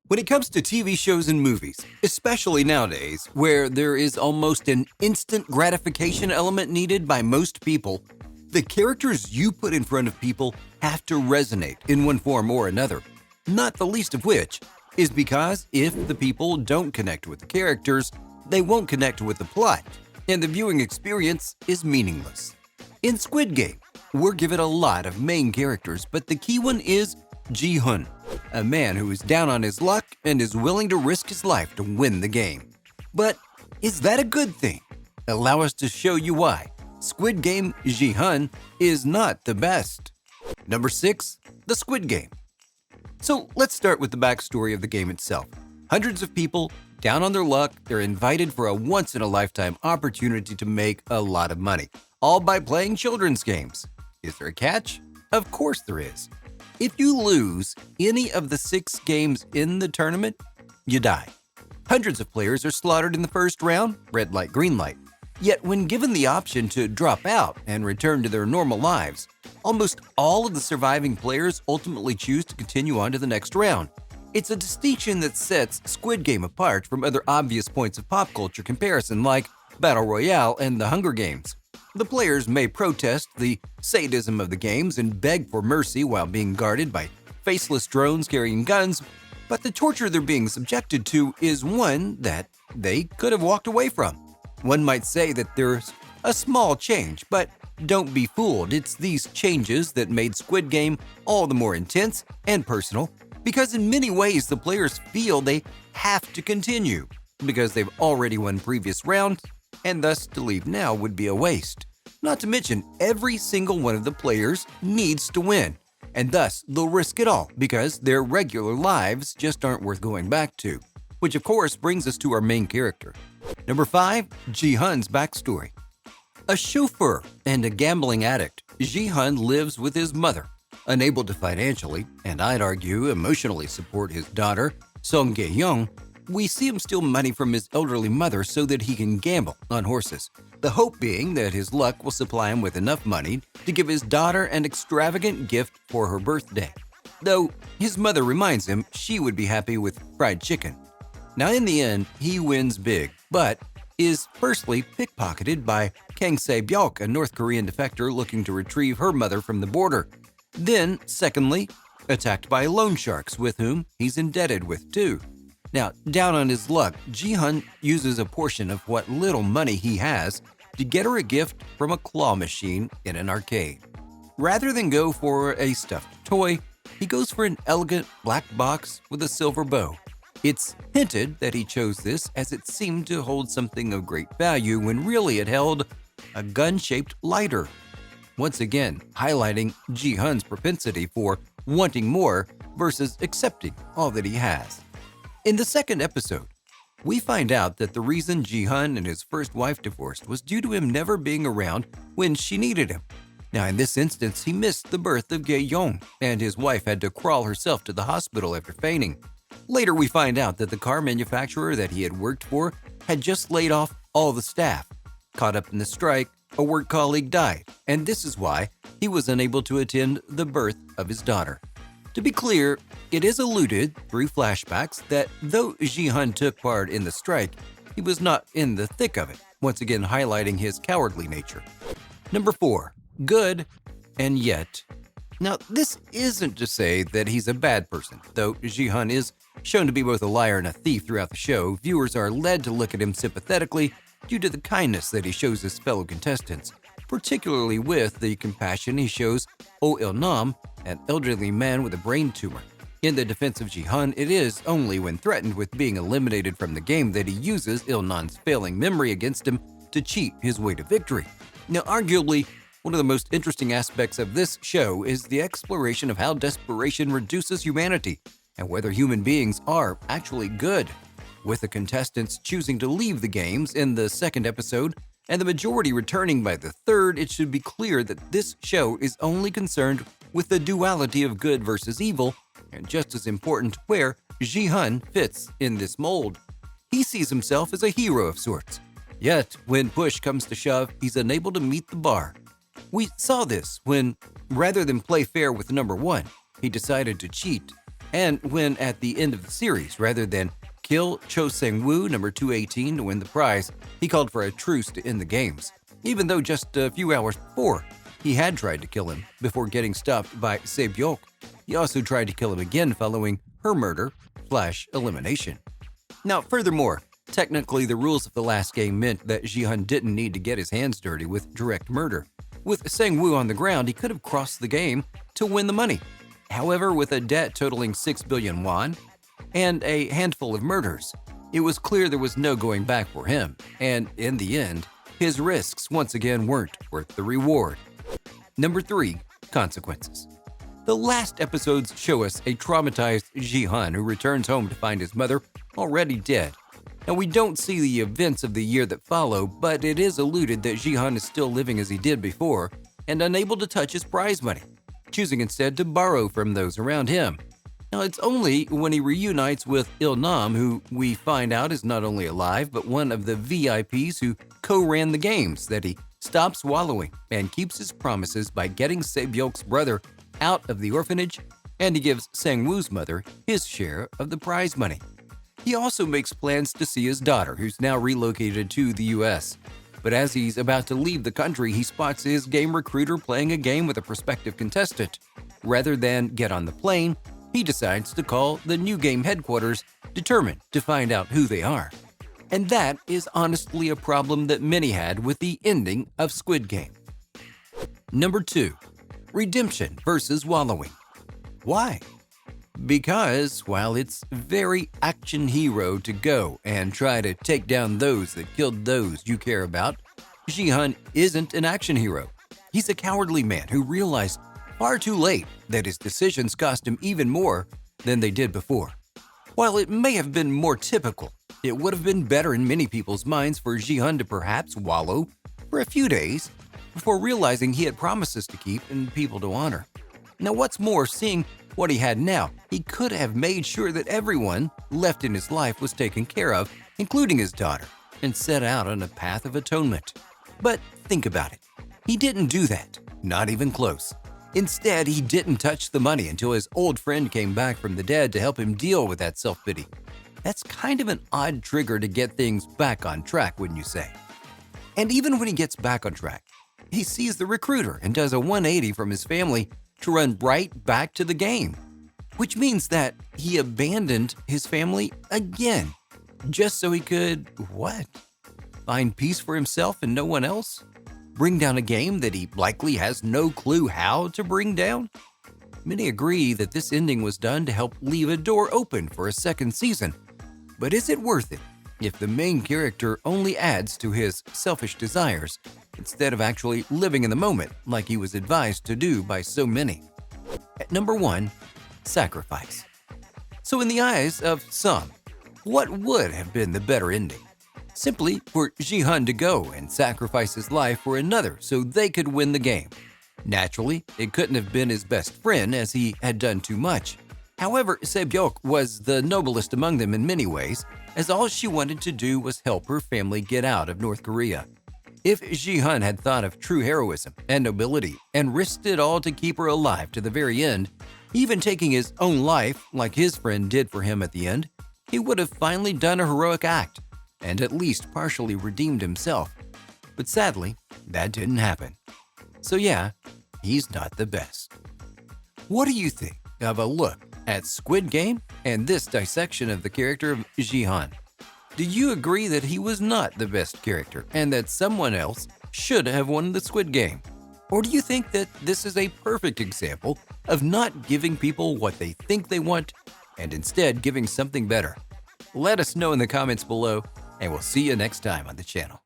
When it comes to TV shows and movies, especially nowadays, where there is almost an instant gratification element needed by most people, the characters you put in front of people have to resonate in one form or another. Not the least of which is because if the people don't connect with the characters, they won't connect with the plot, and the viewing experience is meaningless. In Squid Game, we're given a lot of main characters, but the key one is Gi-Hun, a man who is down on his luck and is willing to risk his life to win the game. But is that a good thing? Allow us to show you why Squid Game Gi-Hun is not the best. Number 6. The Squid Game. So let's start with the backstory of the game itself. Hundreds of people, down on their luck, they're invited for a once-in-a-lifetime opportunity to make a lot of money, all by playing children's games. Is there a catch? Of course there is. If you lose any of the 6 games in the tournament, you die. Hundreds of players are slaughtered in the first round, red light, green light. Yet when given the option to drop out and return to their normal lives, almost all of the surviving players ultimately choose to continue on to the next round. It's a distinction that sets Squid Game apart from other obvious points of pop culture comparison like Battle Royale and the Hunger Games. The players may protest the sadism of the games and beg for mercy while being guarded by faceless drones carrying guns, but the torture they're being subjected to is one that they could have walked away from. One might say that there's a small change, but don't be fooled. It's these changes that made Squid Game all the more intense and personal, because in many ways the players feel they have to continue, because they've already won previous rounds, and thus to leave now would be a waste. Not to mention, every single one of the players needs to win, and thus they'll risk it all because their regular lives just aren't worth going back to. Which of course brings us to our main character. Number 5. Gi-Hun's backstory. A chauffeur and a gambling addict, Gi-Hun lives with his mother. Unable to financially, and I'd argue emotionally support his daughter, Song Gi-Hun, we see him steal money from his elderly mother so that he can gamble on horses. The hope being that his luck will supply him with enough money to give his daughter an extravagant gift for her birthday. Though his mother reminds him she would be happy with fried chicken. Now in the end, he wins big, but is firstly pickpocketed by Kang Se-byok, a North Korean defector looking to retrieve her mother from the border. Then, secondly, attacked by loan sharks with whom he's indebted with too. Now, down on his luck, Gi-Hun uses a portion of what little money he has to get her a gift from a claw machine in an arcade. Rather than go for a stuffed toy, he goes for an elegant black box with a silver bow. It's hinted that he chose this as it seemed to hold something of great value when really it held a gun-shaped lighter. Once again, highlighting Gi-Hun's propensity for wanting more versus accepting all that he has. In the second episode, we find out that the reason Gi-Hun and his first wife divorced was due to him never being around when she needed him. Now, in this instance, he missed the birth of Gi-Hun, and his wife had to crawl herself to the hospital after fainting. Later, we find out that the car manufacturer that he had worked for had just laid off all the staff. Caught up in the strike, a work colleague died, and this is why he was unable to attend the birth of his daughter. To be clear, it is alluded through flashbacks that though Gi-Hun took part in the strike, he was not in the thick of it, once again highlighting his cowardly nature. Number 4. Good and yet. Now, this isn't to say that he's a bad person. Though Gi-Hun is shown to be both a liar and a thief throughout the show, viewers are led to look at him sympathetically due to the kindness that he shows his fellow contestants, particularly with the compassion he shows Oh Il-nam, an elderly man with a brain tumor. In the defense of Gi-Hun, it is only when threatened with being eliminated from the game that he uses Il-nam's failing memory against him to cheat his way to victory. Now, arguably, one of the most interesting aspects of this show is the exploration of how desperation reduces humanity and whether human beings are actually good. With the contestants choosing to leave the games in the second episode and the majority returning by the third, it should be clear that this show is only concerned with the duality of good versus evil, and just as important, where Gi-Hun fits in this mold. He sees himself as a hero of sorts. Yet, when push comes to shove, he's unable to meet the bar. We saw this when, rather than play fair with number 1, he decided to cheat. and win at the end of the series rather than kill Cho Sang-woo, number 218, to win the prize. He called for a truce to end the games, even though just a few hours before, he had tried to kill him before getting stopped by Se-byok. He also tried to kill him again following her murder/elimination. Now, furthermore, technically the rules of the last game meant that Gi-Hun didn't need to get his hands dirty with direct murder. With Sang-woo on the ground, he could have crossed the game to win the money. However, with a debt totaling 6 billion won and a handful of murders, it was clear there was no going back for him, and in the end, his risks once again weren't worth the reward. Number 3. Consequences. The last episodes show us a traumatized Gi-Hun who returns home to find his mother already dead. Now, we don't see the events of the year that follow, but it is alluded that Gi-Hun is still living as he did before and unable to touch his prize money, choosing instead to borrow from those around him. Now, it's only when he reunites with Il-nam, who we find out is not only alive but one of the VIPs who co-ran the games, that he stops wallowing and keeps his promises by getting Se-byok's brother out of the orphanage, and he gives Sang-woo's mother his share of the prize money. He also makes plans to see his daughter, who's now relocated to the US. But as he's about to leave the country, he spots his game recruiter playing a game with a prospective contestant. Rather than get on the plane, he decides to call the new game headquarters, determined to find out who they are. And that is honestly a problem that many had with the ending of Squid Game. Number 2. Redemption versus wallowing. Why? Because while it's very action hero to go and try to take down those that killed those you care about, Gi-Hun isn't an action hero. He's a cowardly man who realized far too late that his decisions cost him even more than they did before. While it may have been more typical, it would have been better in many people's minds for Gi-Hun to perhaps wallow for a few days before realizing he had promises to keep and people to honor. Now, what's more, seeing what he had now, he could have made sure that everyone left in his life was taken care of, including his daughter, and set out on a path of atonement. But think about it. He didn't do that, not even close. Instead, he didn't touch the money until his old friend came back from the dead to help him deal with that self-pity. That's kind of an odd trigger to get things back on track, wouldn't you say? And even when he gets back on track, he sees the recruiter and does a 180 from his family to run right back to the game, which means that he abandoned his family again, just so he could, what? Find peace for himself and no one else? Bring down a game that he likely has no clue how to bring down? Many agree that this ending was done to help leave a door open for a second season, but is it worth it if the main character only adds to his selfish desires instead of actually living in the moment like he was advised to do by so many? At number 1, sacrifice. So in the eyes of some, what would have been the better ending? Simply for Gi-Hun to go and sacrifice his life for another so they could win the game. Naturally, it couldn't have been his best friend as he had done too much. However, Se-byok was the noblest among them in many ways, as all she wanted to do was help her family get out of North Korea. If Gi-Hun had thought of true heroism and nobility and risked it all to keep her alive to the very end, even taking his own life like his friend did for him at the end, he would have finally done a heroic act and at least partially redeemed himself. But sadly, that didn't happen. So yeah, he's not the best. What do you think of a look at Squid Game and this dissection of the character of Gi-Hun? Do you agree that he was not the best character and that someone else should have won the Squid Game? Or do you think that this is a perfect example of not giving people what they think they want and instead giving something better? Let us know in the comments below, and we'll see you next time on the channel.